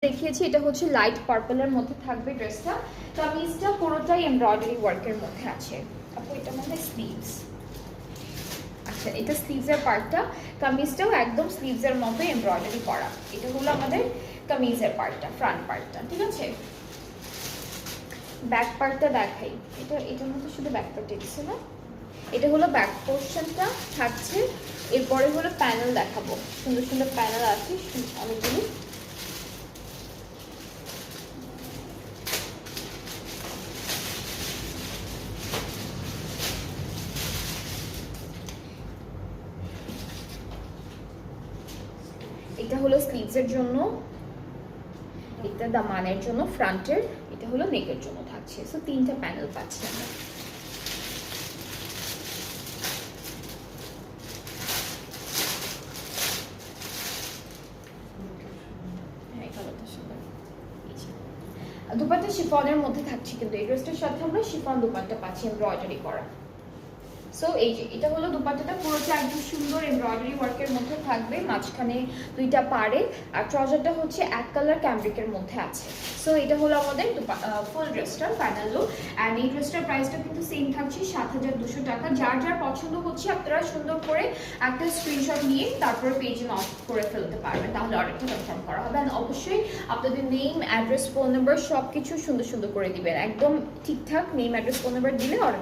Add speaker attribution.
Speaker 1: দেখিয়েছি এটা হচ্ছে লাইট পার্পলের মধ্যে থাকবে ড্রেসটা। কামিজটা পুরোটাই এমব্রয়ডারি ওয়ার্কের মধ্যে আছে। আপু এটা মানে স্লিভস, আচ্ছা এটা স্লিভসের পার্টটা, কামিজটাও একদম স্লিভসের মতো এমব্রয়ডারি করা। এটা হলো আমাদের কামিজের পার্টটা, ফ্রন্ট পার্টটা, ঠিক আছে। ব্যাক পার্টটা দেখাই, এটার মধ্যে শুধু ব্যাক পার্ট দিচ্ছে না, এটা হলো ব্যাক পোর্শনটা থাকছে। এরপরে হলো প্যানেল দেখাবো, সুন্দর সুন্দর প্যানেল আছে অনেকগুলি। এটা হলো স্লিভসের জন্য, এটা দামানের জন্য ফ্রন্টের, এটা হলো নেকের জন্য থাকছে। সো তিনটা প্যানেল পাচ্ছি আমরা। দুপাট্টা শিফনের মধ্যে থাকছে, কিন্তু এই ড্রেসটার সাথে আমরা শিফন দুপাট্টা পাচ্ছি এমব্রয়ডারি করা। সো এই যে এটা হলো দুপাট্টাটা, পুরোটা একদম সুন্দর এমব্রয়ডারি ওয়ার্কের মধ্যে থাকবে, মাঝখানে দুইটা পাড়ে, আর ট্রাউজারটা হচ্ছে এক কালার ক্যামব্রিকের মধ্যে আছে। সো এটা হলো আমাদের ফুল ড্রেসটার ফাইনাল লুক। অ্যান্ড এই ড্রেসটার প্রাইসটা কিন্তু সেম থাকছে ৭,২০০ টাকা। যার যার পছন্দ হচ্ছে আপনারা সুন্দর করে একটা স্ক্রিনশট নিয়ে তারপরে পেজে নক করে ফেলতে পারবেন, তাহলে অর্ডারটা কনফার্ম করা হবে। অ্যান্ড অবশ্যই আপনাদের নেম, অ্যাড্রেস, ফোন নাম্বার সব কিছু সুন্দর সুন্দর করে দিবেন, একদম ঠিকঠাক নেম, অ্যাড্রেস, ফোন নাম্বার দিলে অর্ডার